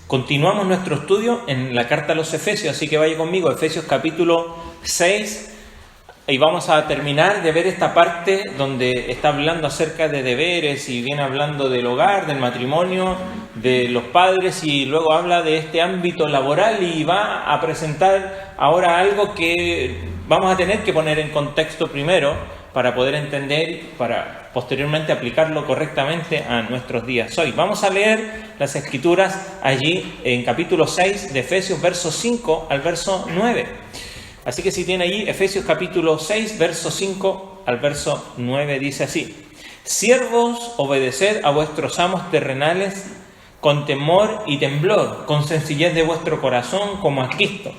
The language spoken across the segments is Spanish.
Continuamos nuestro estudio en la carta a los Efesios, así que vaya conmigo, Efesios capítulo 6, y vamos a terminar de ver esta parte donde está hablando acerca de deberes y viene hablando del hogar, del matrimonio, de los padres, y luego habla de este ámbito laboral y va a presentar ahora algo que vamos a tener que poner en contexto primero para poder entender, para posteriormente aplicarlo correctamente a nuestros días hoy. Vamos a leer las Escrituras allí en capítulo 6 de Efesios, verso 5 al verso 9. Así que si tiene allí Efesios capítulo 6, verso 5 al verso 9, dice así: Siervos, obedeced a vuestros amos terrenales con temor y temblor, con sencillez de vuestro corazón como a Cristo,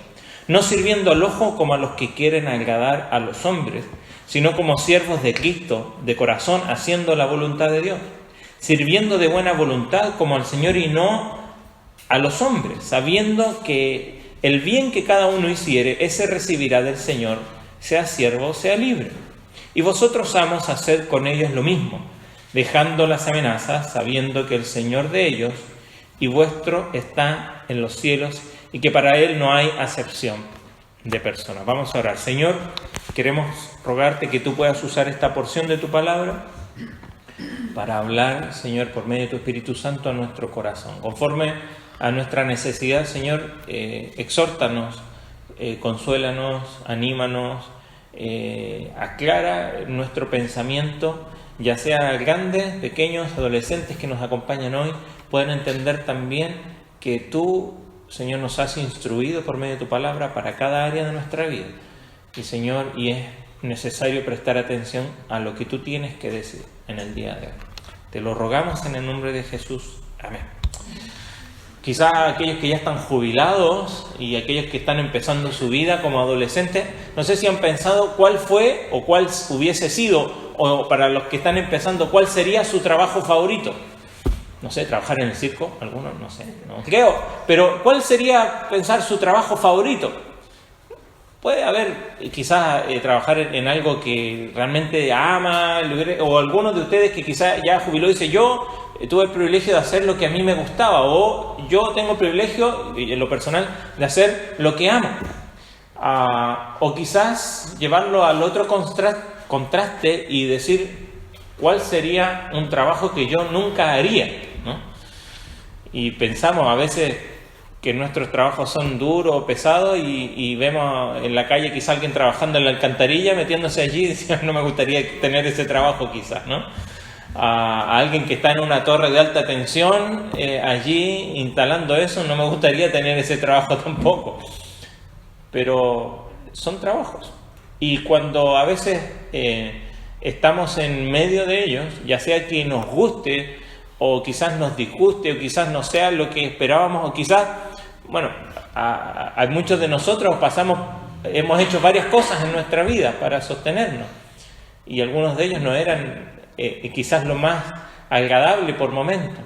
no sirviendo al ojo como a los que quieren agradar a los hombres, sino como siervos de Cristo, de corazón, haciendo la voluntad de Dios, sirviendo de buena voluntad como al Señor y no a los hombres, sabiendo que el bien que cada uno hiciere, ese recibirá del Señor, sea siervo, sea libre. Y vosotros, amos, haced con ellos lo mismo, dejando las amenazas, sabiendo que el Señor de ellos y vuestro está en los cielos y que para Él no hay acepción de personas. Vamos a orar. Señor, queremos rogarte que tú puedas usar esta porción de tu palabra para hablar, Señor, por medio de tu Espíritu Santo a nuestro corazón. Conforme a nuestra necesidad, Señor, exhórtanos, consuélanos, anímanos, aclara nuestro pensamiento, ya sea grandes, pequeños, adolescentes que nos acompañan hoy, puedan entender también que tú, Señor, nos has instruido por medio de tu palabra para cada área de nuestra vida. Y Señor, y es necesario prestar atención a lo que tú tienes que decir en el día de hoy. Te lo rogamos en el nombre de Jesús. Amén. Quizás aquellos que ya están jubilados y aquellos que están empezando su vida como adolescentes, no sé si han pensado cuál fue o cuál hubiese sido, o para los que están empezando, cuál sería su trabajo favorito. No sé, trabajar en el circo, algunos, no sé, no creo. Pero ¿cuál sería pensar su trabajo favorito? Puede haber quizás trabajar en algo que realmente ama, o algunos de ustedes que quizás ya jubiló y dice: yo tuve el privilegio de hacer lo que a mí me gustaba, o yo tengo el privilegio, en lo personal, de hacer lo que amo. O quizás llevarlo al otro contraste y decir: ¿cuál sería un trabajo que yo nunca haría? ¿No? Y pensamos a veces que nuestros trabajos son duros, pesados, y vemos en la calle quizá alguien trabajando en la alcantarilla, metiéndose allí, y decimos: no me gustaría tener ese trabajo quizás, ¿no? A alguien que está en una torre de alta tensión, allí instalando eso, no me gustaría tener ese trabajo tampoco. Pero son trabajos. Y cuando a veces estamos en medio de ellos, ya sea que nos guste, o quizás nos disguste, o quizás no sea lo que esperábamos, o quizás, bueno, a muchos de nosotros hemos hecho varias cosas en nuestra vida para sostenernos, y algunos de ellos no eran quizás lo más agradable por momentos.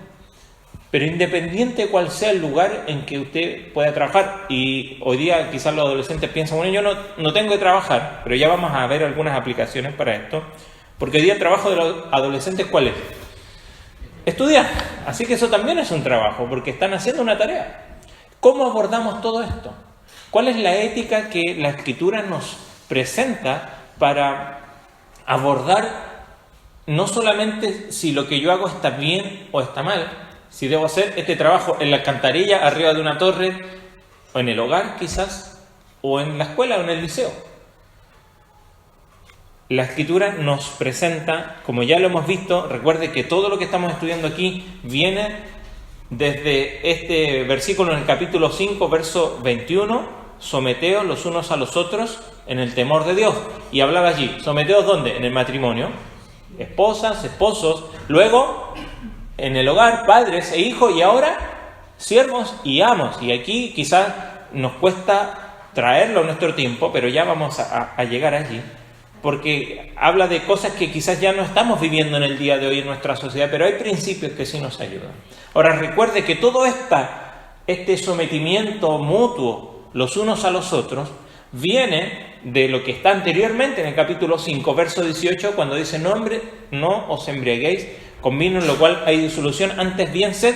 Pero independiente de cuál sea el lugar en que usted pueda trabajar, y hoy día quizás los adolescentes piensan: bueno, yo no tengo que trabajar, pero ya vamos a ver algunas aplicaciones para esto, porque hoy día el trabajo de los adolescentes, ¿cuál es? Estudiar. Así que eso también es un trabajo, porque están haciendo una tarea. ¿Cómo abordamos todo esto? ¿Cuál es la ética que la Escritura nos presenta para abordar no solamente si lo que yo hago está bien o está mal, si debo hacer este trabajo en la alcantarilla, arriba de una torre, o en el hogar quizás, o en la escuela o en el liceo? La Escritura nos presenta, como ya lo hemos visto, recuerde que todo lo que estamos estudiando aquí viene desde este versículo en el capítulo 5, verso 21, someteos los unos a los otros en el temor de Dios. Y hablaba allí, ¿someteos dónde? En el matrimonio, esposas, esposos, luego en el hogar, padres e hijos, y ahora siervos y amos. Y aquí quizás nos cuesta traerlo a nuestro tiempo, pero ya vamos a llegar allí, porque habla de cosas que quizás ya no estamos viviendo en el día de hoy en nuestra sociedad, pero hay principios que sí nos ayudan. Ahora recuerde que todo este sometimiento mutuo los unos a los otros viene de lo que está anteriormente en el capítulo 5, verso 18, cuando dice: no os embriaguéis con vino, en lo cual hay disolución, antes bien sed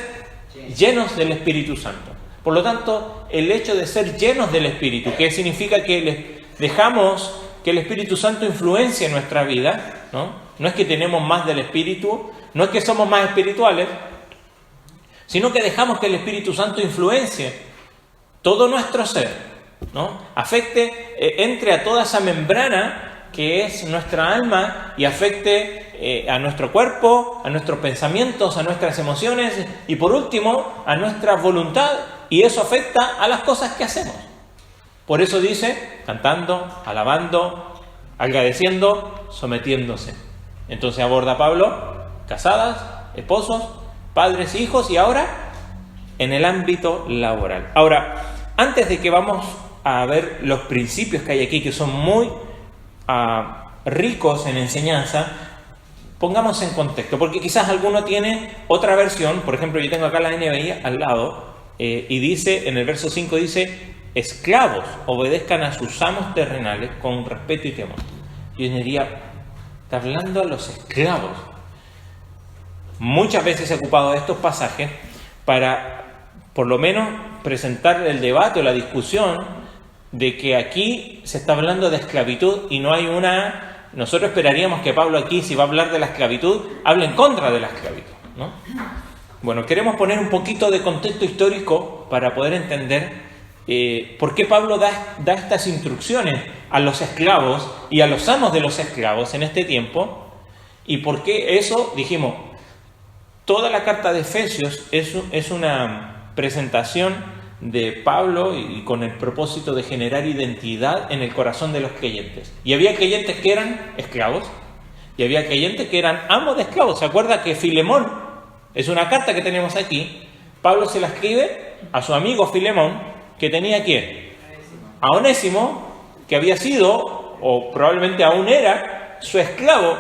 llenos del Espíritu Santo. Por lo tanto, el hecho de ser llenos del Espíritu, que significa que dejamos que el Espíritu Santo influencie nuestra vida, ¿no? No es que tenemos más del Espíritu, no es que somos más espirituales, sino que dejamos que el Espíritu Santo influencie todo nuestro ser, ¿no? Afecte, entre a toda esa membrana que es nuestra alma y afecte a nuestro cuerpo, a nuestros pensamientos, a nuestras emociones y por último a nuestra voluntad, y eso afecta a las cosas que hacemos. Por eso dice, cantando, alabando, agradeciendo, sometiéndose. Entonces aborda Pablo, casadas, esposos, padres, hijos y ahora en el ámbito laboral. Ahora, antes de que vamos a ver los principios que hay aquí, que son muy ricos en enseñanza, pongamos en contexto, porque quizás alguno tiene otra versión. Por ejemplo, yo tengo acá la NBI al lado y dice, en el verso 5 dice, esclavos, obedezcan a sus amos terrenales con respeto y temor. Yo diría, está hablando a los esclavos. Muchas veces he ocupado estos pasajes para, por lo menos, presentar el debate o la discusión de que aquí se está hablando de esclavitud y no hay una... Nosotros esperaríamos que Pablo aquí, si va a hablar de la esclavitud, hable en contra de la esclavitud, ¿no? Bueno, queremos poner un poquito de contexto histórico para poder entender por qué Pablo da estas instrucciones a los esclavos y a los amos de los esclavos en este tiempo, y por qué eso, dijimos, toda la carta de Efesios es una presentación de Pablo y con el propósito de generar identidad en el corazón de los creyentes. Y había creyentes que eran esclavos y había creyentes que eran amos de esclavos. ¿Se acuerda que Filemón, es una carta que tenemos aquí, Pablo se la escribe a su amigo Filemón, que tenía ¿quién? A Onésimo, que había sido, o probablemente aún era, su esclavo,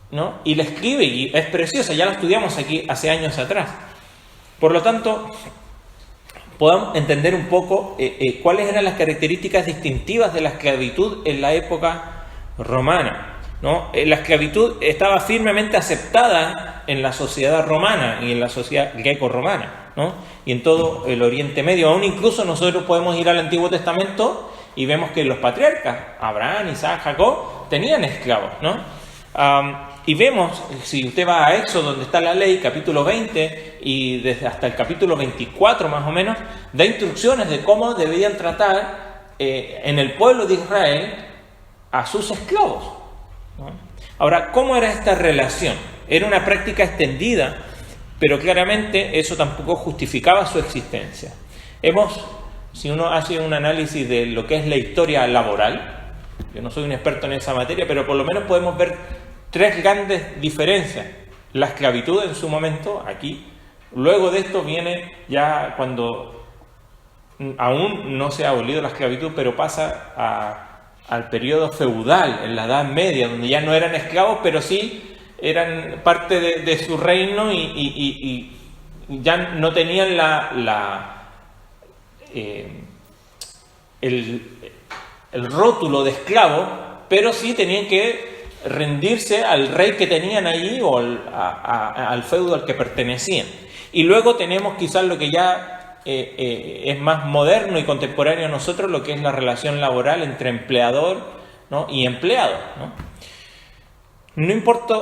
¿no? Y le escribe, y es preciosa, ya la estudiamos aquí hace años atrás. Por lo tanto, podamos entender un poco cuáles eran las características distintivas de la esclavitud en la época romana, ¿no? La esclavitud estaba firmemente aceptada en la sociedad romana y en la sociedad greco-romana, ¿no? Y en todo el Oriente Medio. Aún incluso nosotros podemos ir al Antiguo Testamento y vemos que los patriarcas, Abraham, Isaac, Jacob, tenían esclavos, ¿no? Y vemos, si usted va a Éxodo, donde está la ley, capítulo 20, y desde hasta el capítulo 24 más o menos, da instrucciones de cómo debían tratar en el pueblo de Israel a sus esclavos, ¿no? Ahora, ¿cómo era esta relación? Era una práctica extendida, pero claramente eso tampoco justificaba su existencia. Si uno hace un análisis de lo que es la historia laboral, yo no soy un experto en esa materia, pero por lo menos podemos ver tres grandes diferencias. La esclavitud en su momento, aquí. Luego de esto viene ya cuando aún no se ha abolido la esclavitud, pero pasa al periodo feudal, en la Edad Media, donde ya no eran esclavos, pero sí eran parte de su reino y ya no tenían el rótulo de esclavo, pero sí tenían que rendirse al rey que tenían allí o al feudo al que pertenecían. Y luego tenemos quizás lo que ya es más moderno y contemporáneo a nosotros, lo que es la relación laboral entre empleador, ¿no? y empleado, ¿no? No importa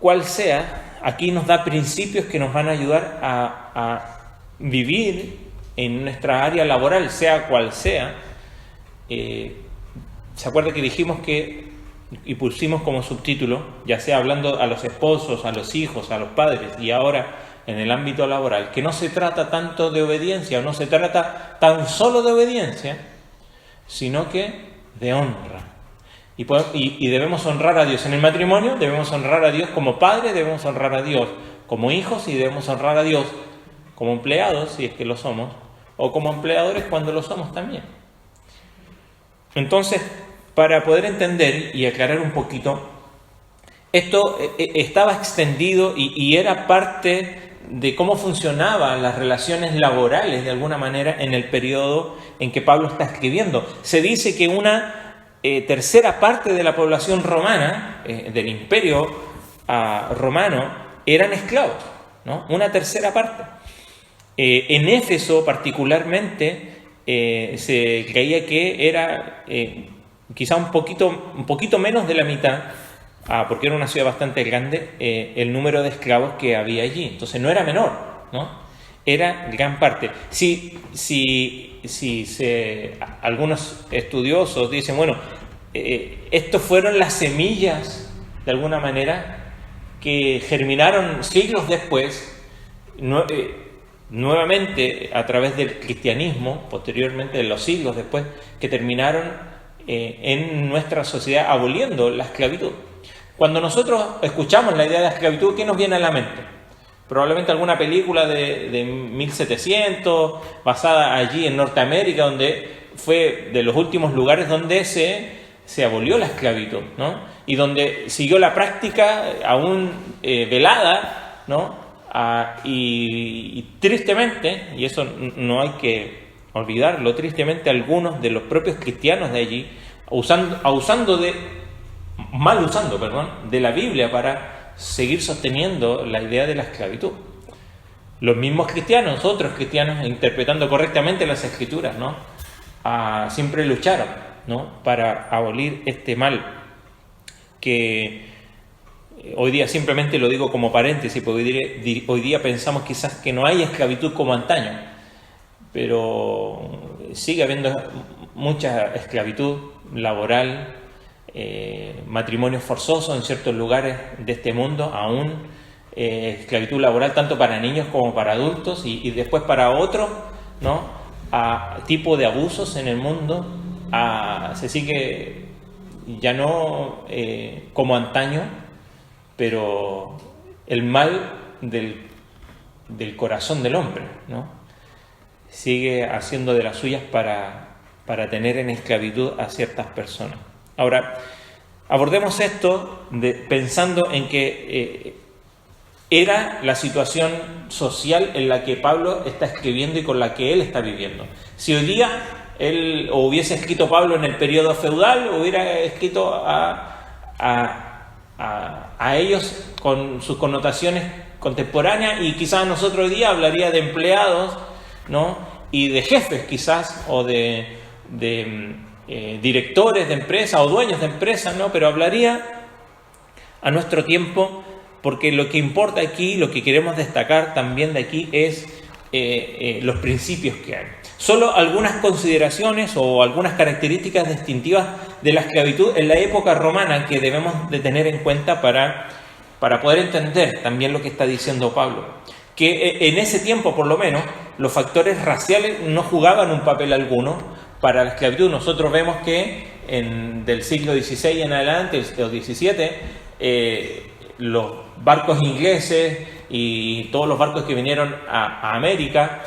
cuál sea, aquí nos da principios que nos van a ayudar a vivir en nuestra área laboral, sea cual sea. ¿Se acuerda que dijimos y pusimos como subtítulo, ya sea hablando a los esposos, a los hijos, a los padres, y ahora en el ámbito laboral, que no se trata tanto de obediencia, o no se trata tan solo de obediencia, sino que de honra. Y debemos honrar a Dios en el matrimonio, debemos honrar a Dios como padres, debemos honrar a Dios como hijos y debemos honrar a Dios como empleados, si es que lo somos, o como empleadores cuando lo somos también. Entonces, para poder entender y aclarar un poquito, esto estaba extendido y era parte de cómo funcionaban las relaciones laborales de alguna manera en el periodo en que Pablo está escribiendo. Se dice que una tercera parte de la población romana, del imperio romano, eran esclavos, ¿no? Una tercera parte. En Éfeso particularmente se creía que era quizá un poquito menos de la mitad, porque era una ciudad bastante grande, el número de esclavos que había allí. Entonces no era menor, ¿no? Era gran parte. Algunos estudiosos dicen, bueno, estos fueron las semillas, de alguna manera, que germinaron siglos después, nuevamente a través del cristianismo, posteriormente, los siglos después, que terminaron en nuestra sociedad aboliendo la esclavitud. Cuando nosotros escuchamos la idea de la esclavitud, ¿qué nos viene a la mente? Probablemente alguna película de 1700, basada allí en Norteamérica, donde fue de los últimos lugares donde se abolió la esclavitud, ¿no? Y donde siguió la práctica aún velada, ¿no? Y tristemente, y eso no hay que olvidarlo, tristemente algunos de los propios cristianos de allí, mal usando de la Biblia para seguir sosteniendo la idea de la esclavitud. Los mismos cristianos, otros cristianos, interpretando correctamente las Escrituras, ¿no? Siempre lucharon, ¿no? Para abolir este mal, que hoy día simplemente lo digo como paréntesis, porque hoy día pensamos quizás que no hay esclavitud como antaño, pero sigue habiendo mucha esclavitud laboral, matrimonios forzosos en ciertos lugares de este mundo, aún esclavitud laboral tanto para niños como para adultos, y después para otros, ¿no? Tipo de abusos en el mundo. Se sigue ya no como antaño, pero el mal del corazón del hombre, ¿no? Sigue haciendo de las suyas para tener en esclavitud a ciertas personas. Ahora, abordemos esto pensando en que era la situación social en la que Pablo está escribiendo y con la que él está viviendo. Si hoy día él hubiese escrito Pablo en el periodo feudal, hubiera escrito a ellos con sus connotaciones contemporáneas, y quizás nosotros hoy día hablaría de empleados, ¿no? Y de jefes quizás, o de directores de empresas o dueños de empresas, ¿no? Pero hablaría a nuestro tiempo, porque lo que importa aquí, lo que queremos destacar también de aquí es los principios que hay. Solo algunas consideraciones o algunas características distintivas de la esclavitud en la época romana que debemos de tener en cuenta para poder entender también lo que está diciendo Pablo. Que en ese tiempo, por lo menos, los factores raciales no jugaban un papel alguno para la esclavitud. Nosotros vemos que del siglo XVI en adelante, o XVII, los barcos ingleses y todos los barcos que vinieron a América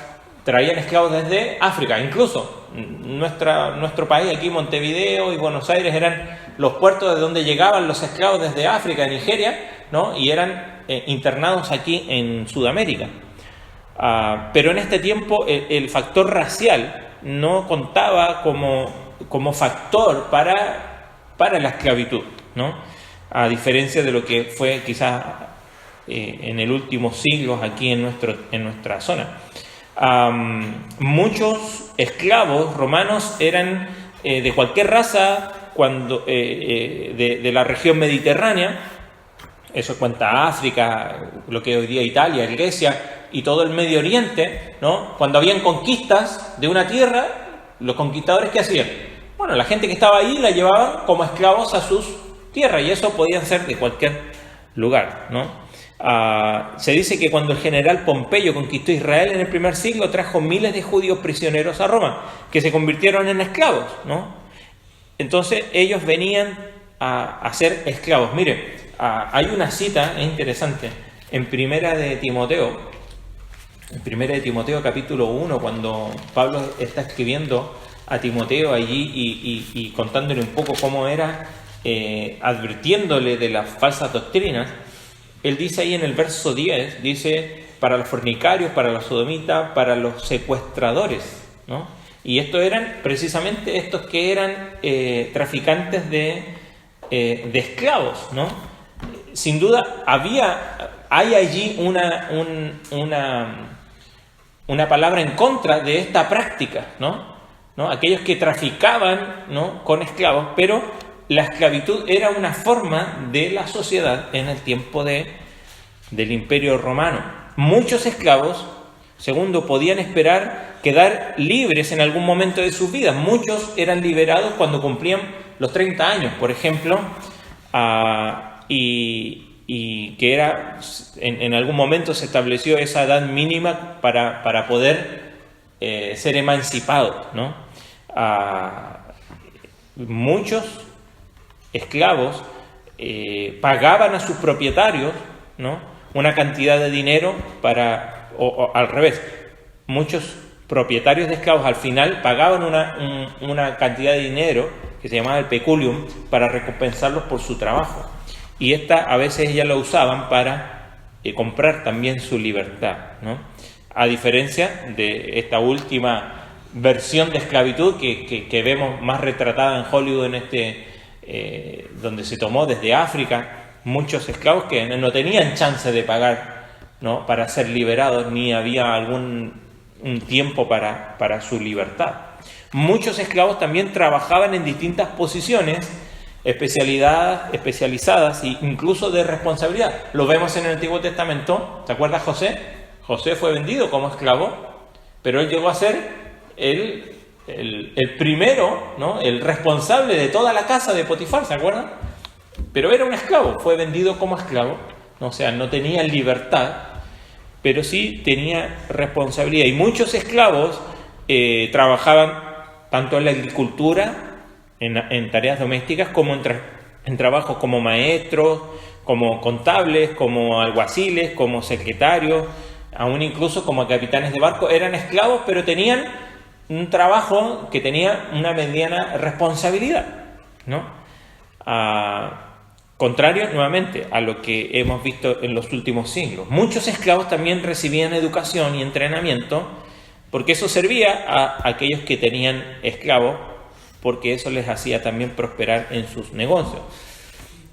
traían esclavos desde África. Incluso nuestro país, aquí Montevideo y Buenos Aires, eran los puertos de donde llegaban los esclavos desde África, Nigeria, ¿no? Y eran internados aquí en Sudamérica. Pero en este tiempo el factor racial no contaba como factor para la esclavitud, ¿no? A diferencia de lo que fue quizás en el último siglo aquí en nuestra zona. Muchos esclavos romanos eran de cualquier raza de la región mediterránea. Eso cuenta África, lo que hoy día Italia, Grecia y todo el Medio Oriente, ¿no? Cuando habían conquistas de una tierra, los conquistadores, ¿qué hacían? Bueno, la gente que estaba ahí la llevaban como esclavos a sus tierras, y eso podían ser de cualquier lugar, ¿no? Se dice que cuando el general Pompeyo conquistó Israel en el primer siglo, trajo miles de judíos prisioneros a Roma, que se convirtieron en esclavos, ¿no? Entonces ellos venían a ser esclavos. Mire, hay una cita interesante en Primera de Timoteo capítulo 1, cuando Pablo está escribiendo a Timoteo allí y contándole un poco cómo era, advirtiéndole de las falsas doctrinas. Él dice ahí en el verso 10, dice, para los fornicarios, para los sodomitas, para los secuestradores, ¿no? Y estos eran precisamente estos que eran traficantes de esclavos, ¿no? Sin duda hay allí una una palabra en contra de esta práctica, ¿no? Aquellos que traficaban, ¿no?, con esclavos, pero la esclavitud era una forma de la sociedad en el tiempo del Imperio Romano. Muchos esclavos, segundo, podían esperar quedar libres en algún momento de sus vidas. Muchos eran liberados cuando cumplían los 30 años, por ejemplo, y que era, en algún momento se estableció esa edad mínima para poder ser emancipados, ¿no? Muchos esclavos pagaban a sus propietarios, ¿no?, una cantidad de dinero o al revés, muchos propietarios de esclavos al final pagaban una cantidad de dinero que se llamaba el peculium para recompensarlos por su trabajo, y esta a veces ya lo usaban para comprar también su libertad, ¿no? A diferencia de esta última versión de esclavitud que vemos más retratada en Hollywood, donde se tomó desde África muchos esclavos que no tenían chance de pagar, ¿no?, para ser liberados, ni había un tiempo para su libertad. Muchos esclavos también trabajaban en distintas posiciones especializadas e incluso de responsabilidad. Lo vemos en el Antiguo Testamento. ¿Te acuerdas José? José fue vendido como esclavo, pero él llegó a ser el primero, ¿no?, el responsable de toda la casa de Potifar, ¿se acuerdan? Pero era un esclavo, fue vendido como esclavo, ¿no? O sea, no tenía libertad, pero sí tenía responsabilidad. Y muchos esclavos trabajaban tanto en la agricultura, en tareas domésticas, como en trabajos como maestros, como contables, como alguaciles, como secretarios, aún incluso como capitanes de barco. Eran esclavos, pero tenían un trabajo que tenía una mediana responsabilidad, ¿no? Contrario, nuevamente, a lo que hemos visto en los últimos siglos. Muchos esclavos también recibían educación y entrenamiento, porque eso servía a aquellos que tenían esclavos, porque eso les hacía también prosperar en sus negocios.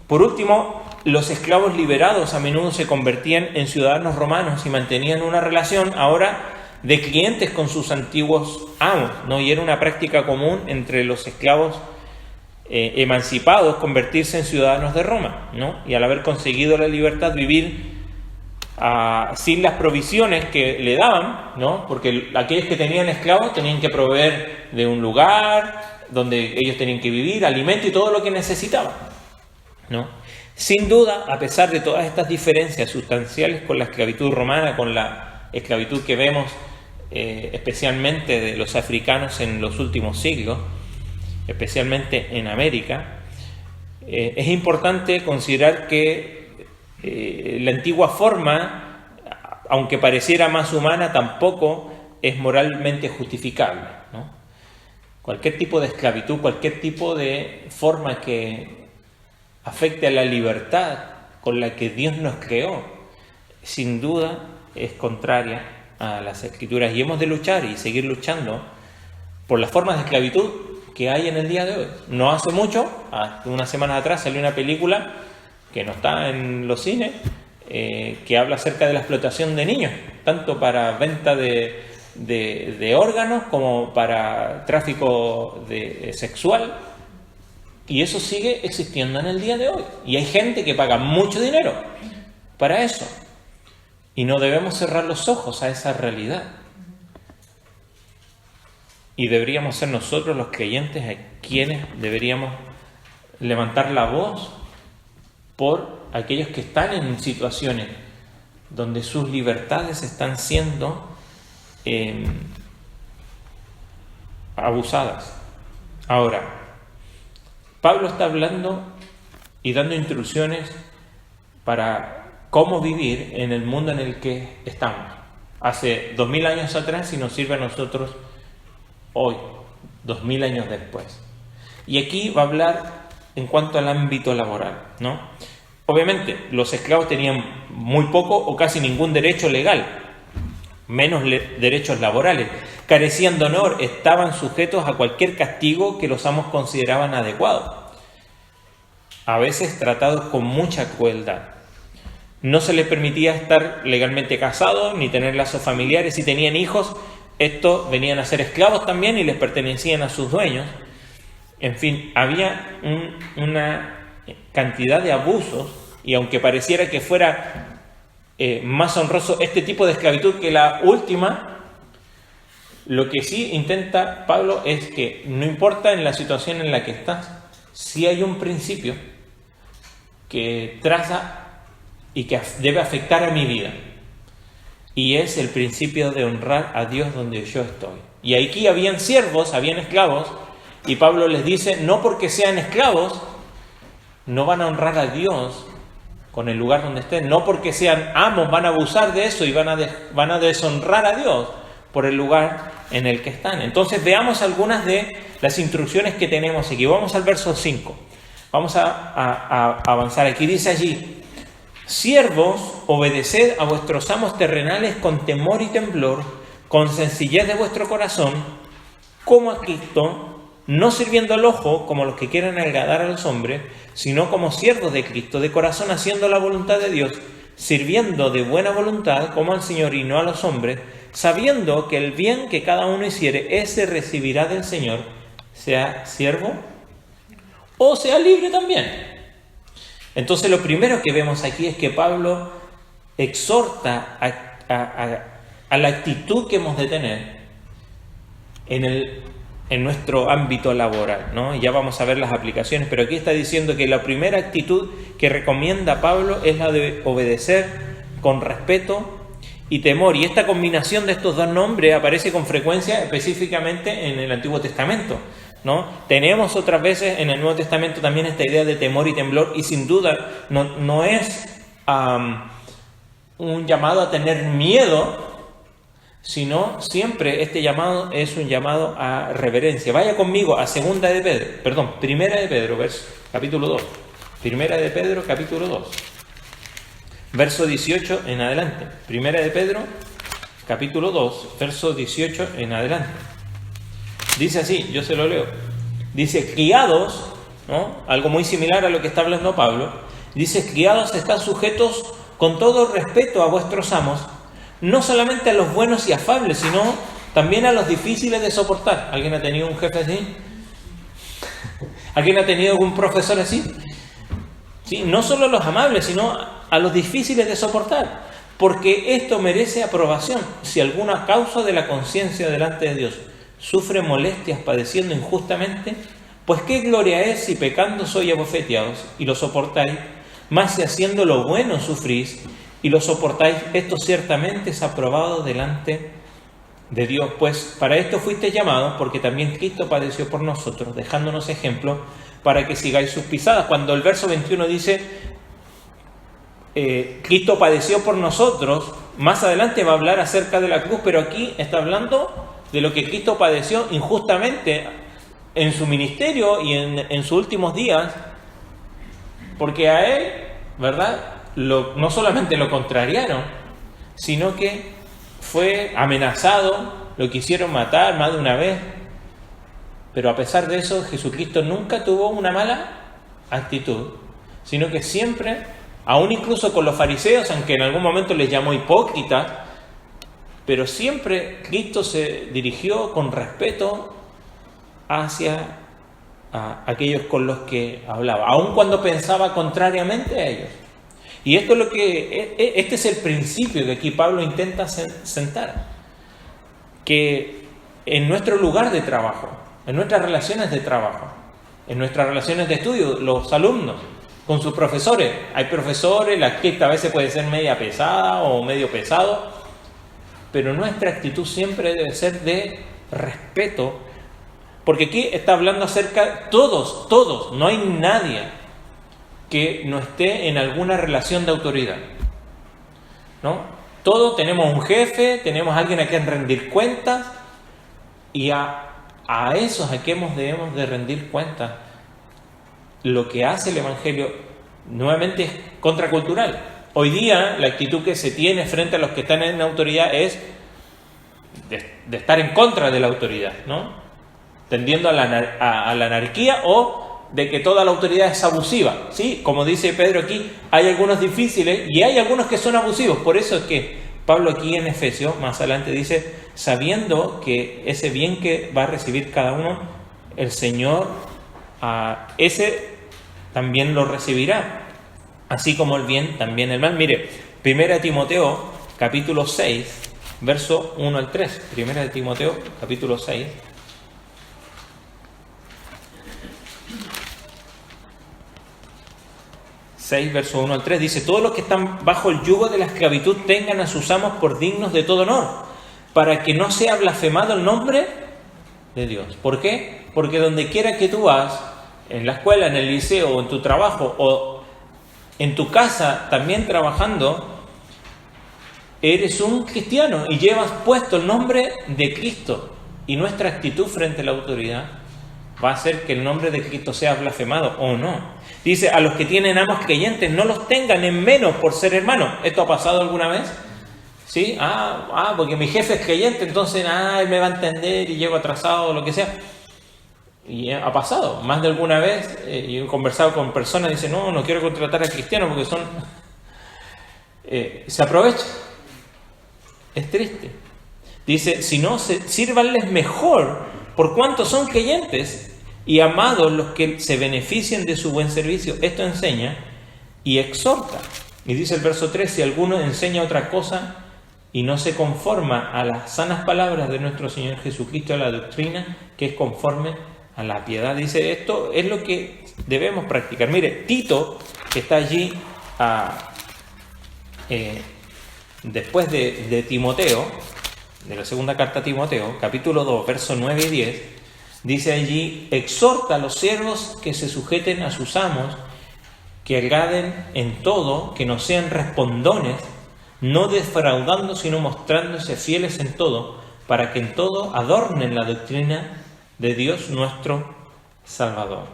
Por último, los esclavos liberados a menudo se convertían en ciudadanos romanos y mantenían una relación ahora de clientes con sus antiguos amos, ¿no? Y era una práctica común entre los esclavos emancipados convertirse en ciudadanos de Roma, ¿no? Y al haber conseguido la libertad, vivir sin las provisiones que le daban, ¿no? Porque aquellos que tenían esclavos tenían que proveer de un lugar donde ellos tenían que vivir, alimento y todo lo que necesitaban, ¿no? Sin duda, a pesar de todas estas diferencias sustanciales con la esclavitud romana, con la esclavitud que vemos especialmente de los africanos en los últimos siglos, especialmente en América, es importante considerar que la antigua forma, aunque pareciera más humana, tampoco es moralmente justificable, ¿no? Cualquier tipo de esclavitud, cualquier tipo de forma que afecte a la libertad con la que Dios nos creó, sin duda es contraria a las Escrituras, y hemos de luchar y seguir luchando por las formas de esclavitud que hay en el día de hoy. No hace mucho, hace unas semanas atrás, salió una película que no está en los cines, que habla acerca de la explotación de niños, tanto para venta de órganos como para tráfico sexual, y eso sigue existiendo en el día de hoy. Y hay gente que paga mucho dinero para eso, y no debemos cerrar los ojos a esa realidad. Y deberíamos ser nosotros los creyentes a quienes deberíamos levantar la voz por aquellos que están en situaciones donde sus libertades están siendo abusadas. Ahora, Pablo está hablando y dando instrucciones para cómo vivir en el mundo en el que estamos. Hace 2000 años atrás y nos sirve a nosotros hoy, 2000 años después. Y aquí va a hablar en cuanto al ámbito laboral, ¿no? Obviamente, los esclavos tenían muy poco o casi ningún derecho legal, menos derechos laborales. Carecían de honor, estaban sujetos a cualquier castigo que los amos consideraban adecuado, a veces tratados con mucha crueldad. no se les permitía estar legalmente casados ni tener lazos familiares. Si tenían hijos, estos venían a ser esclavos también y les pertenecían a sus dueños. En fin, había una cantidad de abusos, y aunque pareciera que fuera más honroso este tipo de esclavitud que la última, lo que sí intenta Pablo es que no importa en la situación en la que estás, sí hay un principio que traza y que debe afectar a mi vida, y es el principio de honrar a Dios donde yo estoy. Y aquí habían siervos, habían esclavos, y Pablo les dice, no porque sean esclavos no van a honrar a Dios con el lugar donde estén, no porque sean amos van a abusar de eso y van a deshonrar a Dios por el lugar en el que están. Entonces veamos algunas de las instrucciones que tenemos aquí. Vamos al verso 5. Vamos a avanzar aquí. Dice allí: siervos, obedeced a vuestros amos terrenales con temor y temblor, con sencillez de vuestro corazón, como a Cristo, no sirviendo al ojo como los que quieren agradar a los hombres, sino como siervos de Cristo, de corazón haciendo la voluntad de Dios, sirviendo de buena voluntad como al Señor y no a los hombres, sabiendo que el bien que cada uno hiciere, ese recibirá del Señor, sea siervo o sea libre también. Entonces lo primero que vemos aquí es que Pablo exhorta a la actitud que hemos de tener en nuestro ámbito laboral, ¿no? Ya vamos a ver las aplicaciones, pero aquí está diciendo que la primera actitud que recomienda Pablo es la de obedecer con respeto y temor. Y esta combinación de estos dos nombres aparece con frecuencia específicamente en el Antiguo Testamento, ¿no? Tenemos otras veces en el Nuevo Testamento también esta idea de temor y temblor, y sin duda no es un llamado a tener miedo, sino siempre este llamado es un llamado a reverencia. Vaya conmigo a Primera de Pedro, capítulo 2. Primera de Pedro, capítulo 2. Verso 18 en adelante. Primera de Pedro, capítulo 2, verso 18 en adelante. Dice así, yo se lo leo. Dice: criados, ¿no? Algo muy similar a lo que está hablando Pablo. Dice: criados, están sujetos con todo respeto a vuestros amos, no solamente a los buenos y afables, sino también a los difíciles de soportar. ¿Alguien ha tenido un jefe así? ¿Alguien ha tenido algún profesor así? Sí, no solo a los amables, sino a los difíciles de soportar, porque esto merece aprobación. Si alguna causa de la conciencia delante de Dios sufre molestias padeciendo injustamente, pues qué gloria es si pecando sois abofeteados y lo soportáis, mas si haciendo lo bueno sufrís y lo soportáis, esto ciertamente es aprobado delante de Dios. Pues para esto fuisteis llamados, porque también Cristo padeció por nosotros, dejándonos ejemplo para que sigáis sus pisadas. Cuando el verso 21 dice Cristo padeció por nosotros, más adelante va a hablar acerca de la cruz, pero aquí está hablando de lo que Cristo padeció injustamente en su ministerio y en sus últimos días, porque a él, ¿verdad?, no solamente lo contrariaron, sino que fue amenazado, lo quisieron matar más de una vez, pero a pesar de eso Jesucristo nunca tuvo una mala actitud, sino que siempre, aún incluso con los fariseos, aunque en algún momento les llamó hipócritas, pero siempre Cristo se dirigió con respeto hacia aquellos con los que hablaba, aun cuando pensaba contrariamente a ellos. Y esto es este es el principio que aquí Pablo intenta sentar, que en nuestro lugar de trabajo, en nuestras relaciones de trabajo, en nuestras relaciones de estudio, los alumnos con sus profesores, hay profesores, la actitud a veces puede ser media pesada o medio pesado, pero nuestra actitud siempre debe ser de respeto, porque aquí está hablando acerca, todos, no hay nadie que no esté en alguna relación de autoridad, ¿no? Todos tenemos un jefe, tenemos a alguien a quien rendir cuentas, y a esos a quien debemos de rendir cuentas. Lo que hace el Evangelio nuevamente es contracultural. Hoy día la actitud que se tiene frente a los que están en autoridad es de estar en contra de la autoridad, ¿no? Tendiendo a la anarquía o de que toda la autoridad es abusiva, ¿sí? Como dice Pedro aquí, hay algunos difíciles y hay algunos que son abusivos. Por eso es que Pablo aquí en Efesios, más adelante dice, sabiendo que ese bien que va a recibir cada uno, el Señor ese también lo recibirá, así como el bien, también el mal. Mire, 1 Timoteo, capítulo 6, verso 1 al 3. 1 Timoteo, capítulo 6. 6, verso 1 al 3, dice: todos los que están bajo el yugo de la esclavitud tengan a sus amos por dignos de todo honor, para que no sea blasfemado el nombre de Dios. ¿Por qué? Porque donde quiera que tú vas, en la escuela, en el liceo, o en tu trabajo, o en tu casa también trabajando, eres un cristiano y llevas puesto el nombre de Cristo. Y nuestra actitud frente a la autoridad va a hacer que el nombre de Cristo sea blasfemado o no. Dice, a los que tienen amos creyentes, no los tengan en menos por ser hermanos. ¿Esto ha pasado alguna vez? ¿Sí? Porque mi jefe es creyente, entonces, él me va a entender y llego atrasado o lo que sea. Y ha pasado. Más de alguna vez, yo he conversado con personas y dicen, no quiero contratar a cristianos porque son... se aprovecha. Es triste. Dice, si no, sírvanles mejor por cuanto son creyentes y amados los que se beneficien de su buen servicio. Esto enseña y exhorta. Y dice el verso 3, si alguno enseña otra cosa y no se conforma a las sanas palabras de nuestro Señor Jesucristo, a la doctrina que es conforme a la piedad. Dice, esto es lo que debemos practicar. Mire, Tito, que está allí después de Timoteo, de la segunda carta a Timoteo, capítulo 2, versos 9 y 10, dice allí, exhorta a los siervos que se sujeten a sus amos, que agraden en todo, que no sean respondones, no defraudando, sino mostrándose fieles en todo, para que en todo adornen la doctrina de Dios nuestro Salvador.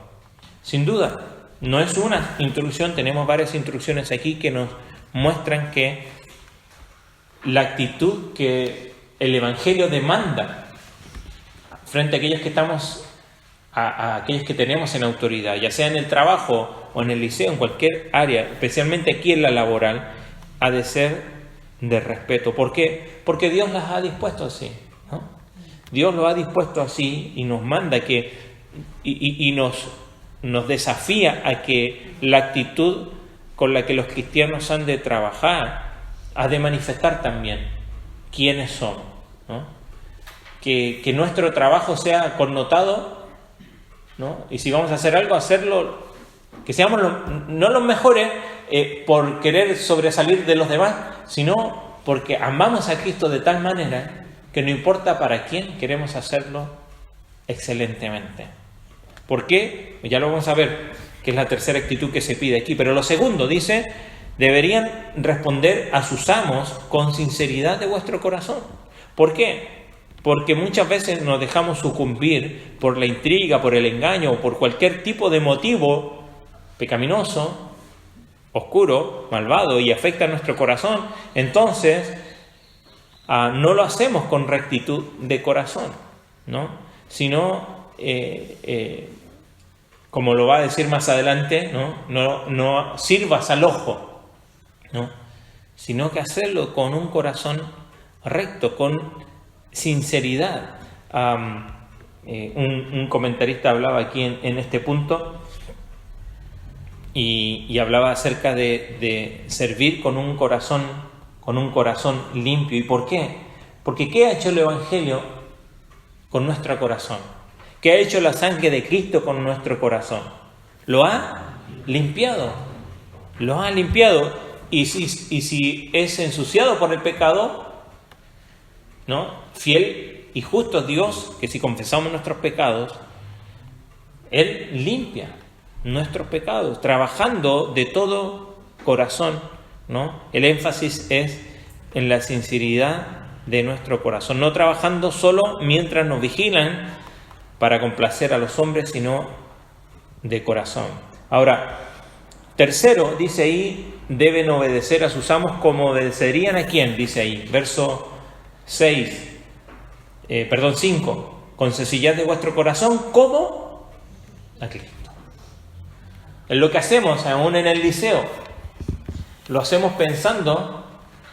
Sin duda, no es una instrucción, tenemos varias instrucciones aquí que nos muestran que la actitud que el Evangelio demanda frente a aquellos que estamos, a aquellos que tenemos en autoridad, ya sea en el trabajo o en el liceo, en cualquier área, especialmente aquí en la laboral, ha de ser de respeto. ¿Por qué? Porque Dios las ha dispuesto así, ¿no? Dios lo ha dispuesto así y nos manda y nos desafía a que la actitud con la que los cristianos han de trabajar, ha de manifestar también quiénes son, ¿no? Que nuestro trabajo sea connotado, ¿no? Y si vamos a hacer algo, hacerlo, que seamos no los mejores por querer sobresalir de los demás, sino porque amamos a Cristo de tal manera que no importa para quién, queremos hacerlo excelentemente. ¿Por qué? Ya lo vamos a ver, que es la tercera actitud que se pide aquí. Pero lo segundo, dice, deberían responder a sus amos con sinceridad de vuestro corazón. ¿Por qué? Porque muchas veces nos dejamos sucumbir por la intriga, por el engaño o por cualquier tipo de motivo pecaminoso, oscuro, malvado y afecta a nuestro corazón. Entonces, no lo hacemos con rectitud de corazón, ¿no? Sino, como lo va a decir más adelante, no sirvas al ojo, ¿no? Sino que hacerlo con un corazón recto, con sinceridad. Un comentarista hablaba aquí en este punto y hablaba acerca de servir con un corazón limpio. ¿Y por qué? Porque ¿qué ha hecho el Evangelio con nuestro corazón? ¿Qué ha hecho la sangre de Cristo con nuestro corazón? Lo ha limpiado. Lo ha limpiado. Y si es ensuciado por el pecado, ¿no? Fiel y justo Dios, que si confesamos nuestros pecados, Él limpia nuestros pecados, trabajando de todo corazón, ¿no? El énfasis es en la sinceridad de nuestro corazón, no trabajando solo mientras nos vigilan para complacer a los hombres, sino de corazón. Ahora, tercero, dice ahí, deben obedecer a sus amos como obedecerían a quién, dice ahí, verso 5, con sencillez de vuestro corazón, como a Cristo. En lo que hacemos, aún en el liceo, ¿lo hacemos pensando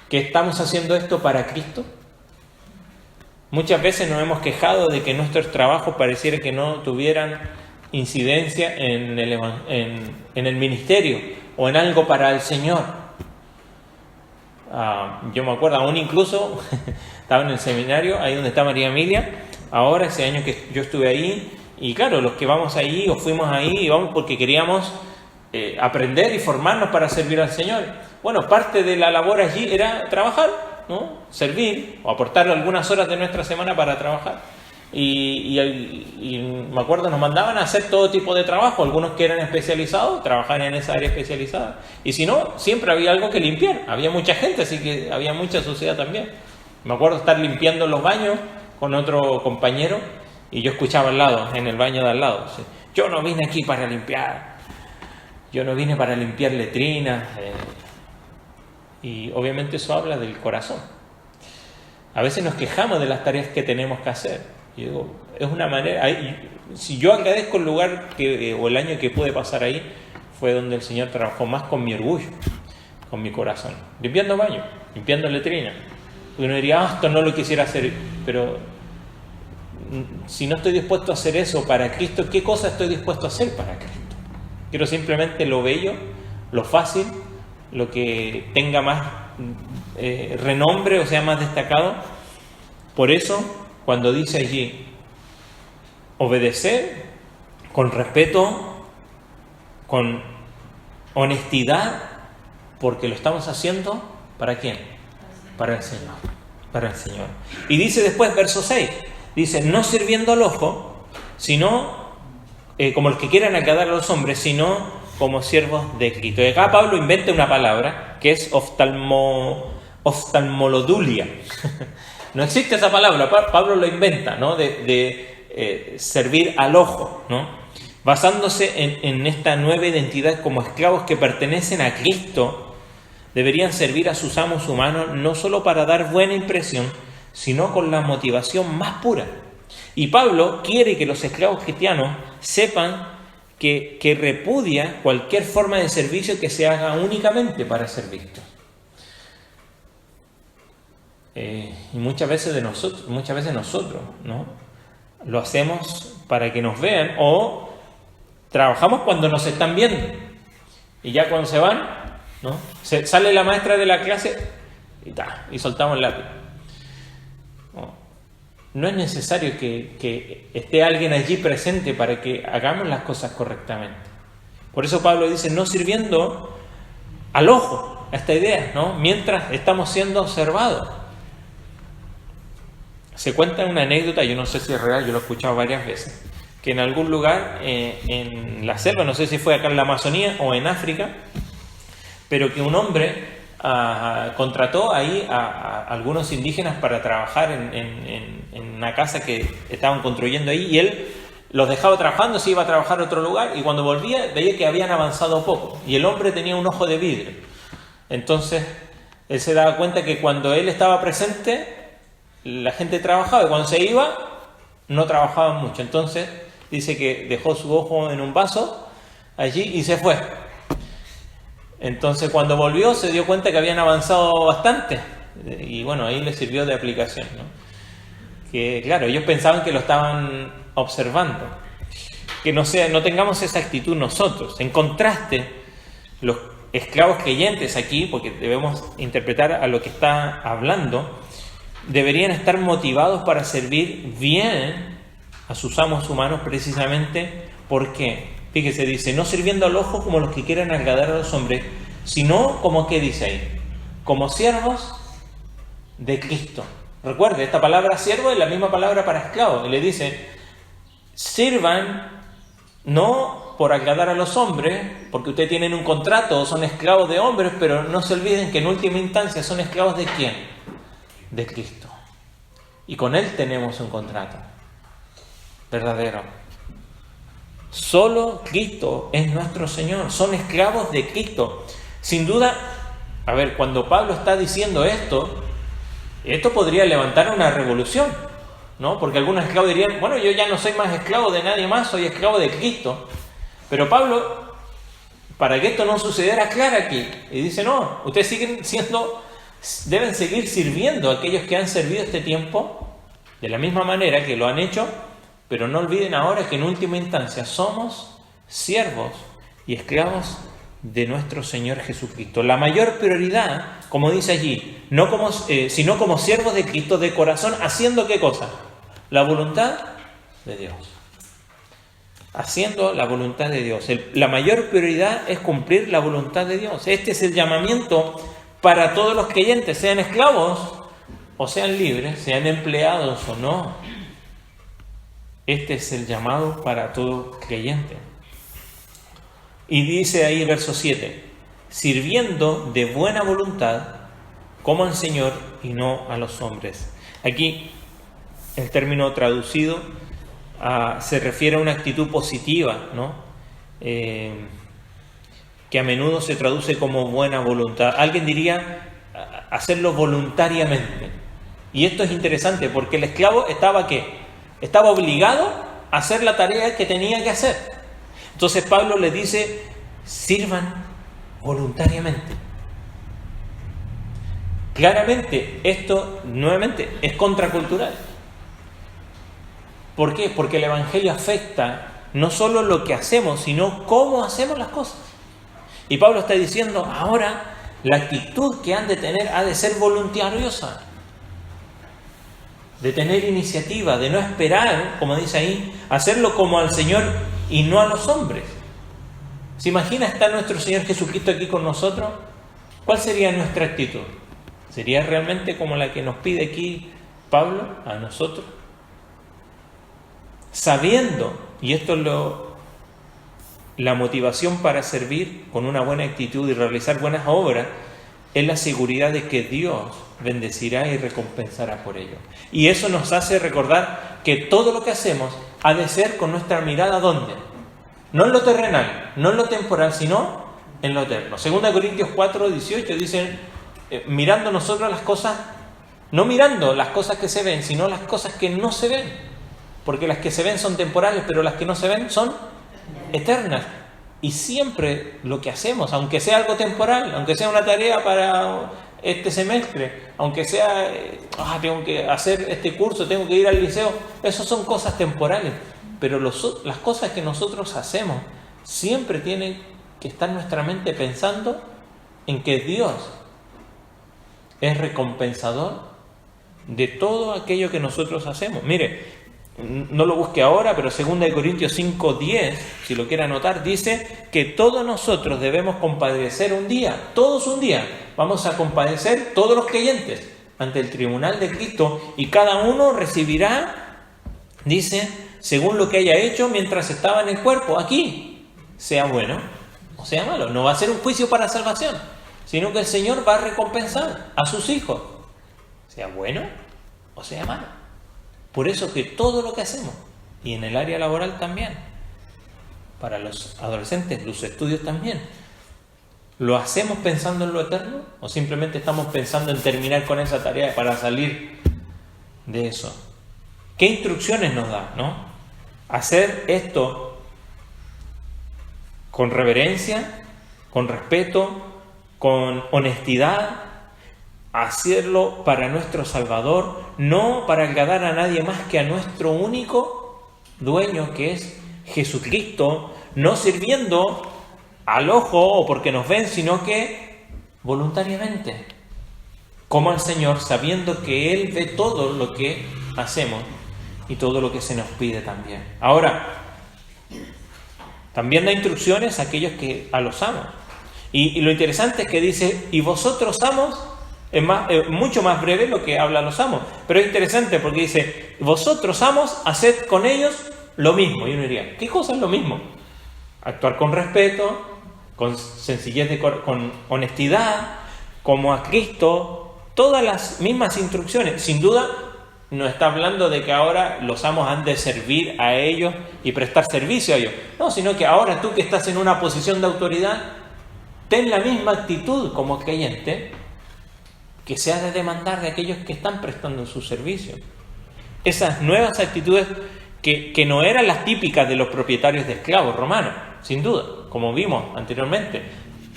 que estamos haciendo esto para Cristo? Muchas veces nos hemos quejado de que nuestros trabajos pareciera que no tuvieran incidencia en el ministerio o en algo para el Señor. Yo me acuerdo, aún incluso estaba en el seminario, ahí donde está María Emilia, ahora ese año que yo estuve ahí, y claro, los que vamos ahí o fuimos ahí, íbamos porque queríamos aprender y formarnos para servir al Señor. Bueno, parte de la labor allí era trabajar, ¿no? Servir o aportar algunas horas de nuestra semana para trabajar. Y me acuerdo, nos mandaban a hacer todo tipo de trabajo, algunos que eran especializados, trabajaban en esa área especializada. Y si no, siempre había algo que limpiar. Había mucha gente, así que había mucha suciedad también. Me acuerdo estar limpiando los baños con otro compañero y yo escuchaba al lado, en el baño de al lado. Yo no vine aquí para limpiar. Yo no vine para limpiar letrinas. Y obviamente eso habla del corazón. A veces nos quejamos de las tareas que tenemos que hacer. Y digo, es una manera. Si yo agradezco el lugar o el año que pude pasar ahí, fue donde el Señor trabajó más con mi orgullo, con mi corazón. Limpiando baños, limpiando letrinas. Uno diría, esto no lo quisiera hacer, pero si no estoy dispuesto a hacer eso para Cristo, ¿qué cosa estoy dispuesto a hacer para Cristo? Quiero simplemente lo bello, lo fácil, lo que tenga más renombre o sea más destacado. Por eso, cuando dice allí, obedecer con respeto, con honestidad, porque lo estamos haciendo, ¿para quién? Para el Señor. Para el Señor. Y dice después, verso 6, dice, no sirviendo al ojo, sino como los que quieran agradar a los hombres, sino como siervos de Cristo. Y acá Pablo inventa una palabra que es oftalmolodulia. No existe esa palabra, Pablo lo inventa, ¿no? De servir al ojo, ¿no? Basándose en esta nueva identidad como esclavos que pertenecen a Cristo, deberían servir a sus amos humanos no solo para dar buena impresión, sino con la motivación más pura. Y Pablo quiere que los esclavos cristianos sepan que repudia cualquier forma de servicio que se haga únicamente para servirte. Y muchas veces nosotros, ¿no? Lo hacemos para que nos vean o trabajamos cuando nos están viendo. Y ya cuando se van, ¿no? Sale la maestra de la clase y soltamos el lápiz. No es necesario que esté alguien allí presente para que hagamos las cosas correctamente. Por eso Pablo dice, no sirviendo al ojo, a esta idea, ¿no? Mientras estamos siendo observados. Se cuenta una anécdota, yo no sé si es real, yo lo he escuchado varias veces, que en algún lugar en la selva, no sé si fue acá en la Amazonía o en África, pero que un hombre contrató ahí a algunos indígenas para trabajar en una casa que estaban construyendo ahí, y él los dejaba trabajando, se iba a trabajar a otro lugar, y cuando volvía veía que habían avanzado poco, y el hombre tenía un ojo de vidrio. Entonces él se daba cuenta que cuando él estaba presente la gente trabajaba, y cuando se iba no trabajaban mucho. Entonces dice que dejó su ojo en un vaso allí y se fue. Entonces cuando volvió se dio cuenta que habían avanzado bastante, y bueno, ahí le sirvió de aplicación, ¿no? Que claro, ellos pensaban que lo estaban observando. Que no tengamos esa actitud nosotros. En contraste, los esclavos creyentes aquí, porque debemos interpretar a lo que está hablando, deberían estar motivados para servir bien a sus amos humanos, precisamente porque, fíjese, dice, no sirviendo al ojo como los que quieran agradar a los hombres, sino como, ¿qué dice ahí? Como siervos de Cristo. Recuerde, esta palabra siervo es la misma palabra para esclavo, y le dice, sirvan no por agradar a los hombres, porque ustedes tienen un contrato o son esclavos de hombres, pero no se olviden que en última instancia son esclavos de ¿quién? De Cristo. Y con Él tenemos un contrato verdadero. Solo Cristo es nuestro Señor. Son esclavos de Cristo. Sin duda, a ver, cuando Pablo está diciendo esto podría levantar una revolución, ¿no? Porque algunos esclavos dirían, bueno, yo ya no soy más esclavo de nadie más, soy esclavo de Cristo. Pero Pablo para que esto no sucediera, aclara aquí. Y dice, no, ustedes deben seguir sirviendo a aquellos que han servido este tiempo de la misma manera que lo han hecho, pero no olviden ahora que en última instancia somos siervos y esclavos de nuestro Señor Jesucristo. La mayor prioridad, como dice allí, sino como siervos de Cristo de corazón, haciendo ¿qué cosa? La voluntad de Dios. Haciendo la voluntad de Dios. La mayor prioridad es cumplir la voluntad de Dios. Este es el llamamiento para todos los creyentes, sean esclavos o sean libres, sean empleados o no. Este es el llamado para todo creyente. Y dice ahí el verso 7, sirviendo de buena voluntad como al Señor y no a los hombres. Aquí el término traducido se refiere a una actitud positiva, ¿no? Que a menudo se traduce como buena voluntad. Alguien diría hacerlo voluntariamente. Y esto es interesante porque el esclavo estaba obligado a hacer la tarea que tenía que hacer. Entonces Pablo les dice, sirvan voluntariamente. Claramente esto nuevamente es contracultural. ¿Por qué? Porque el Evangelio afecta no solo lo que hacemos, sino cómo hacemos las cosas. Y Pablo está diciendo, ahora la actitud que han de tener ha de ser voluntariosa, de tener iniciativa, de no esperar, como dice ahí, hacerlo como al Señor y no a los hombres. ¿Se imagina estar nuestro Señor Jesucristo aquí con nosotros? ¿Cuál sería nuestra actitud? ¿Sería realmente como la que nos pide aquí Pablo a nosotros? Sabiendo, y esto es la motivación para servir con una buena actitud y realizar buenas obras, es la seguridad de que Dios bendecirá y recompensará por ello. Y eso nos hace recordar que todo lo que hacemos ha de ser con nuestra mirada ¿dónde? No en lo terrenal, no en lo temporal, sino en lo eterno. 2 Corintios 4:18 dicen, mirando nosotros las cosas, no mirando las cosas que se ven, sino las cosas que no se ven. Porque las que se ven son temporales, pero las que no se ven son eternas. Y siempre lo que hacemos, aunque sea algo temporal, aunque sea una tarea para este semestre, aunque sea, tengo que hacer este curso, tengo que ir al liceo, eso son cosas temporales. Pero las cosas que nosotros hacemos siempre tienen que estar nuestra mente pensando en que Dios es recompensador de todo aquello que nosotros hacemos. Mire, no lo busque ahora, pero 2 Corintios 5:10, si lo quiere anotar, dice que todos nosotros debemos compadecer un día, todos un día, vamos a compadecer todos los creyentes ante el tribunal de Cristo y cada uno recibirá, dice, según lo que haya hecho mientras estaba en el cuerpo, aquí, sea bueno o sea malo. No va a ser un juicio para salvación, sino que el Señor va a recompensar a sus hijos, sea bueno o sea malo. Por eso que todo lo que hacemos, y en el área laboral también, para los adolescentes, los estudios también, ¿lo hacemos pensando en lo eterno? ¿O simplemente estamos pensando en terminar con esa tarea para salir de eso? ¿Qué instrucciones nos da, no? Hacer esto con reverencia, con respeto, con honestidad, hacerlo para nuestro Salvador, no para agradar a nadie más que a nuestro único dueño, que es Jesucristo, no sirviendo al ojo o porque nos ven, sino que voluntariamente, como al Señor, sabiendo que Él ve todo lo que hacemos y todo lo que se nos pide también. Ahora, también da instrucciones a aquellos que a los amos. Y lo interesante es que dice, y vosotros amos, es mucho más breve lo que habla los amos, pero es interesante porque dice, vosotros amos, haced con ellos lo mismo. Y uno diría, ¿qué cosa es lo mismo? Actuar con respeto, con sencillez, con honestidad, como a Cristo, todas las mismas instrucciones. Sin duda, no está hablando de que ahora los amos han de servir a ellos y prestar servicio a ellos. No, sino que ahora tú que estás en una posición de autoridad, ten la misma actitud como creyente que se ha de demandar de aquellos que están prestando su servicio. Esas nuevas actitudes que no eran las típicas de los propietarios de esclavos romanos. sin duda, como vimos anteriormente,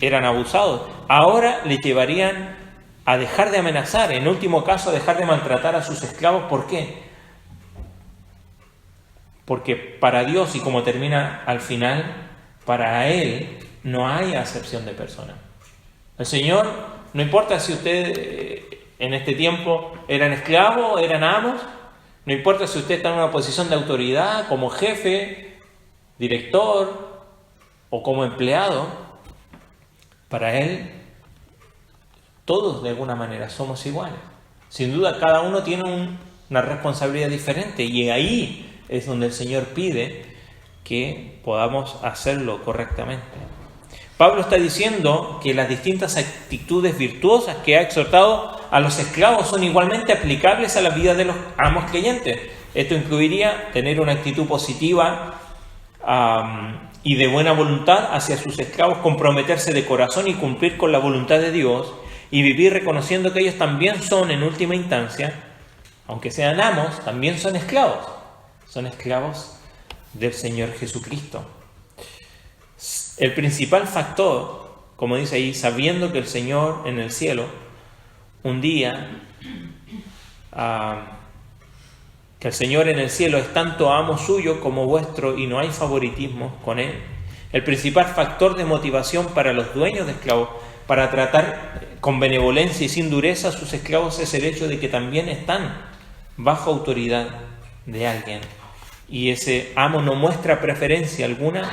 eran abusados. Ahora les llevarían a dejar de amenazar, en último caso, a dejar de maltratar a sus esclavos. ¿Por qué? Porque para Dios, y como termina al final, para Él no hay acepción de persona. El Señor, no importa si usted en este tiempo eran esclavos, eran amos, no importa si usted está en una posición de autoridad, como jefe, director o como empleado, para Él todos de alguna manera somos iguales. Sin duda cada uno tiene una responsabilidad diferente, y ahí es donde el Señor pide que podamos hacerlo correctamente. Pablo está diciendo que las distintas actitudes virtuosas que ha exhortado a los esclavos son igualmente aplicables a la vida de los amos creyentes. Esto incluiría tener una actitud positiva y de buena voluntad hacia sus esclavos, comprometerse de corazón y cumplir con la voluntad de Dios, y vivir reconociendo que ellos también son, en última instancia, aunque sean amos, también son esclavos del Señor Jesucristo. El principal factor, como dice ahí, sabiendo que el Señor en el cielo, un día, que el Señor en el cielo es tanto amo suyo como vuestro y no hay favoritismo con Él. El principal factor de motivación para los dueños de esclavos para tratar con benevolencia y sin dureza a sus esclavos es el hecho de que también están bajo autoridad de alguien. Y ese amo no muestra preferencia alguna,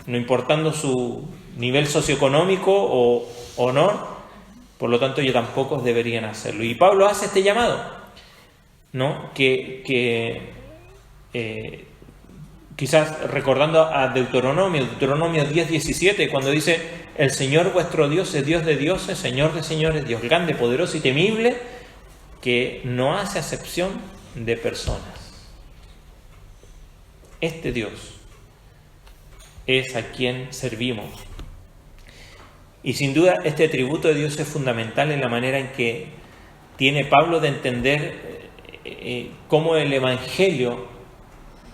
no importando su nivel socioeconómico o honor, por lo tanto ellos tampoco deberían hacerlo. Y Pablo hace este llamado, ¿no? Quizás recordando a Deuteronomio 10:17, cuando dice: el Señor vuestro Dios es Dios de dioses, Señor de señores, Dios grande, poderoso y temible, que no hace acepción de personas. Este Dios es a quien servimos. Y sin duda este atributo de Dios es fundamental en la manera en que tiene Pablo de entender cómo el Evangelio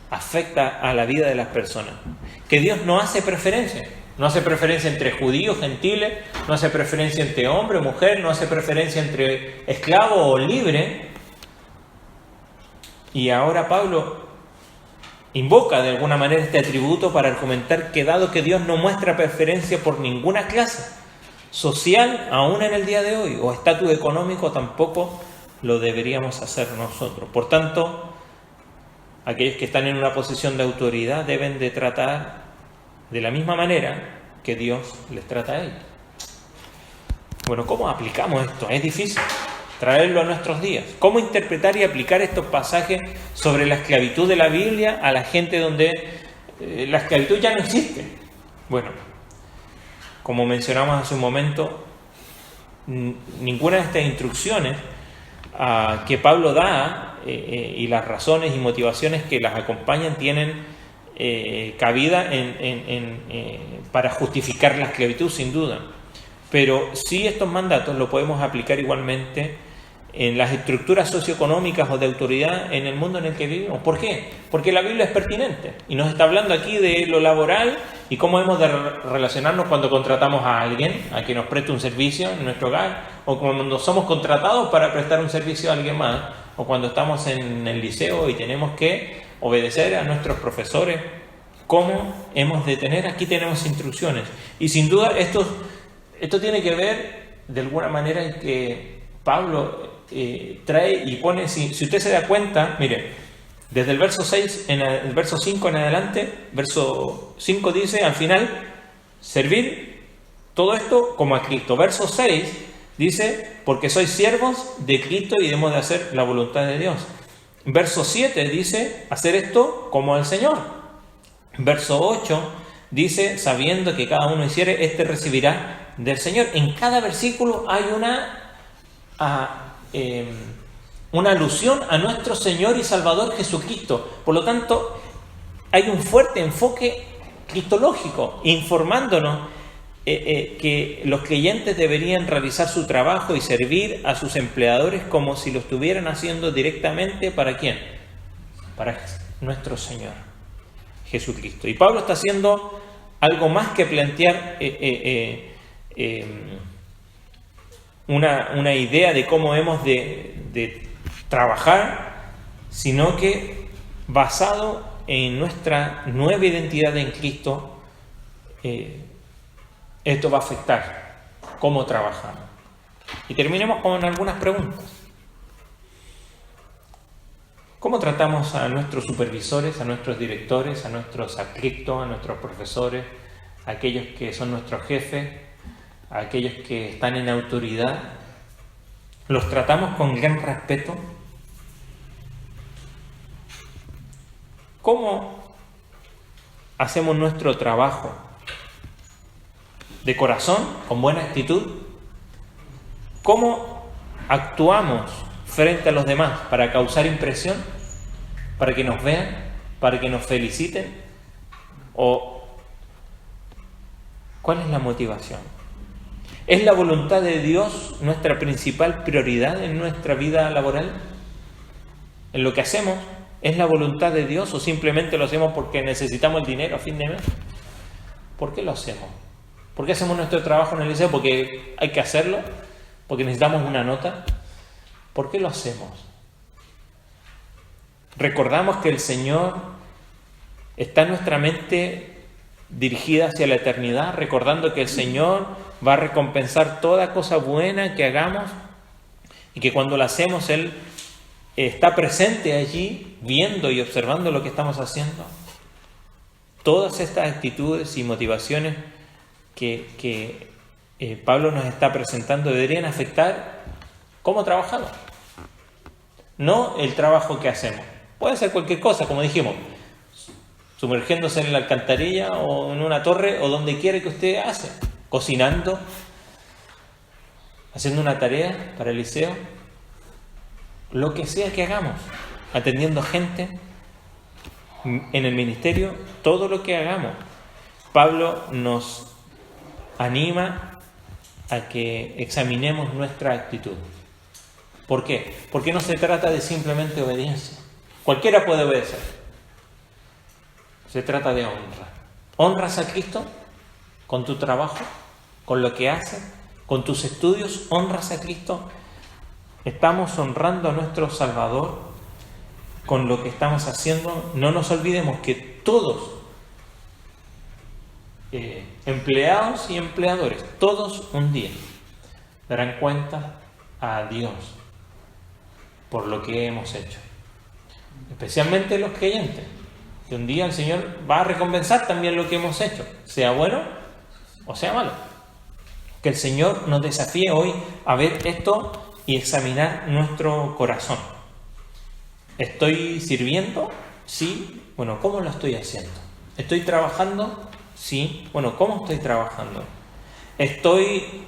afecta a la vida de las personas. Que Dios no hace preferencia. No hace preferencia entre judíos, gentiles, no hace preferencia entre hombre o mujer, no hace preferencia entre esclavo o libre. Y ahora Pablo invoca de alguna manera este atributo para argumentar que dado que Dios no muestra preferencia por ninguna clase social, aún en el día de hoy, o estatus económico, tampoco lo deberíamos hacer nosotros. Por tanto, aquellos que están en una posición de autoridad deben de tratar de la misma manera que Dios les trata a ellos. Bueno, ¿cómo aplicamos esto? Es difícil traerlo a nuestros días. ¿Cómo interpretar y aplicar estos pasajes sobre la esclavitud de la Biblia a la gente donde la esclavitud ya no existe? Bueno, como mencionamos hace un momento, ninguna de estas instrucciones que Pablo da y las razones y motivaciones que las acompañan tienen cabida para justificar la esclavitud, sin duda. Pero sí, estos mandatos lo podemos aplicar igualmente en las estructuras socioeconómicas o de autoridad en el mundo en el que vivimos. ¿Por qué? Porque la Biblia es pertinente y nos está hablando aquí de lo laboral y cómo hemos de relacionarnos cuando contratamos a alguien a que nos preste un servicio en nuestro hogar, o cuando somos contratados para prestar un servicio a alguien más, o cuando estamos en el liceo y tenemos que obedecer a nuestros profesores. ¿Cómo hemos de tener? Aquí tenemos instrucciones. Y sin duda esto tiene que ver de alguna manera en que Pablo trae y pone, si usted se da cuenta, mire, desde el verso 6, en el verso 5 en adelante, verso 5 dice al final, servir todo esto como a Cristo. Verso 6 dice, porque sois siervos de Cristo y debemos de hacer la voluntad de Dios. Verso 7 dice, hacer esto como al Señor. Verso 8 dice, sabiendo que cada uno hiciere, este recibirá del Señor. En cada versículo hay una alusión a nuestro Señor y Salvador Jesucristo. Por lo tanto, hay un fuerte enfoque cristológico, informándonos que los creyentes deberían realizar su trabajo y servir a sus empleadores como si lo estuvieran haciendo directamente. ¿Para quién? Para nuestro Señor Jesucristo. Y Pablo está haciendo algo más que plantear una idea de cómo hemos de trabajar, sino que basado en nuestra nueva identidad en Cristo, esto va a afectar cómo trabajamos. Y terminemos con algunas preguntas. ¿Cómo tratamos a nuestros supervisores, a nuestros directores, a nuestros adscriptos, a nuestros profesores, a aquellos que son nuestros jefes, a aquellos que están en autoridad? ¿Los tratamos con gran respeto? ¿Cómo hacemos nuestro trabajo? ¿De corazón? ¿Con buena actitud? ¿Cómo actuamos frente a los demás para causar impresión? ¿Para que nos vean? ¿Para que nos feliciten? ¿O cuál es la motivación? ¿Es la voluntad de Dios nuestra principal prioridad en nuestra vida laboral? ¿En lo que hacemos es la voluntad de Dios o simplemente lo hacemos porque necesitamos el dinero a fin de mes? ¿Por qué lo hacemos? ¿Por qué hacemos nuestro trabajo en el liceo? ¿Porque hay que hacerlo? ¿Porque necesitamos una nota? ¿Por qué lo hacemos? ¿Recordamos que el Señor está en nuestra mente dirigida hacia la eternidad, recordando que el Señor va a recompensar toda cosa buena que hagamos y que cuando la hacemos Él está presente allí, viendo y observando lo que estamos haciendo? Todas estas actitudes y motivaciones que Pablo nos está presentando deberían afectar cómo trabajamos, no el trabajo que hacemos. Puede ser cualquier cosa, como dijimos, sumergiéndose en la alcantarilla o en una torre o donde quiera que usted hace, cocinando, haciendo una tarea para el liceo, lo que sea que hagamos, atendiendo gente en el ministerio, todo lo que hagamos. Pablo nos anima a que examinemos nuestra actitud. ¿Por qué? Porque no se trata de simplemente obediencia. Cualquiera puede obedecer. Se trata de honra. ¿Honras a Cristo con tu trabajo, con lo que haces, con tus estudios? ¿Honras a Cristo? ¿Estamos honrando a nuestro Salvador con lo que estamos haciendo? No nos olvidemos que todos, empleados y empleadores, todos un día darán cuenta a Dios por lo que hemos hecho. Especialmente los creyentes, que un día el Señor va a recompensar también lo que hemos hecho, sea bueno o sea malo. Que el Señor nos desafíe hoy a ver esto y examinar nuestro corazón. ¿Estoy sirviendo? Sí. Bueno, ¿cómo lo estoy haciendo? ¿Estoy trabajando? Sí. Bueno, ¿cómo estoy trabajando? ¿Estoy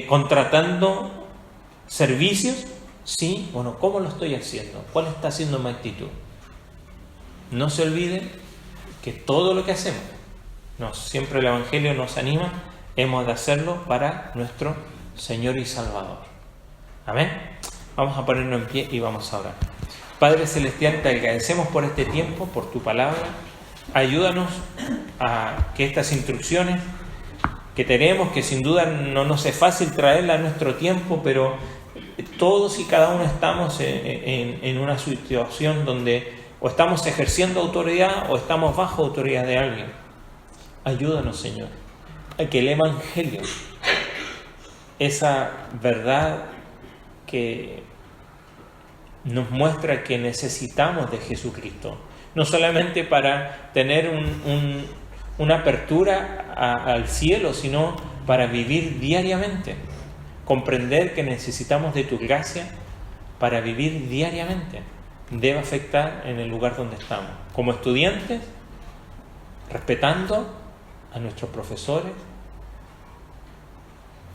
contratando servicios? Sí. Bueno, ¿cómo lo estoy haciendo? ¿Cuál está siendo mi actitud? No se olviden que todo lo que hacemos, siempre el Evangelio nos anima, hemos de hacerlo para nuestro Señor y Salvador. Amén. Vamos a ponernos en pie y vamos a orar. Padre Celestial, te agradecemos por este tiempo, por tu palabra. Ayúdanos a que estas instrucciones que tenemos, que sin duda no nos es fácil traerlas a nuestro tiempo, pero todos y cada uno estamos en una situación donde o estamos ejerciendo autoridad o estamos bajo autoridad de alguien. Ayúdanos, Señor, a que el Evangelio, esa verdad que nos muestra que necesitamos de Jesucristo, no solamente para tener una apertura al cielo, sino para vivir diariamente, comprender que necesitamos de tu gracia para vivir diariamente, debe afectar en el lugar donde estamos, como estudiantes, respetando a nuestros profesores,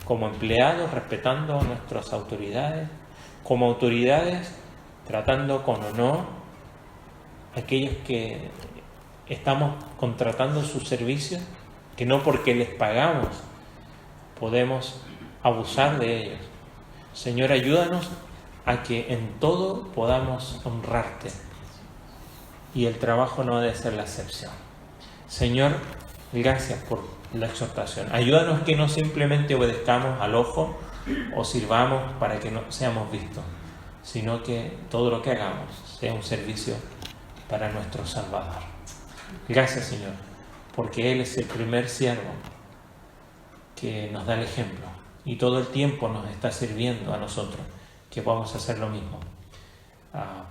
como empleados, respetando a nuestras autoridades, como autoridades, tratando con honor a aquellos que estamos contratando sus servicios, que no porque les pagamos podemos abusar de ellos. Señor, ayúdanos a que en todo podamos honrarte y el trabajo no debe ser la excepción. Señor, gracias por la exhortación. Ayúdanos que no simplemente obedezcamos al ojo o sirvamos para que no seamos vistos, sino que todo lo que hagamos sea un servicio para nuestro Salvador. Gracias, Señor, porque Él es el primer siervo que nos da el ejemplo y todo el tiempo nos está sirviendo a nosotros, que vamos a hacer lo mismo,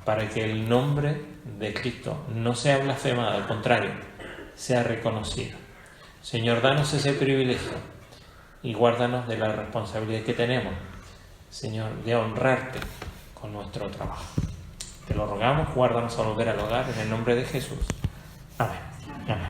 para que el nombre de Cristo no sea blasfemado, al contrario, sea reconocido. Señor, danos ese privilegio y guárdanos de la responsabilidad que tenemos, Señor, de honrarte con nuestro trabajo. Te lo rogamos, guárdanos al volver al hogar, en el nombre de Jesús. Amén.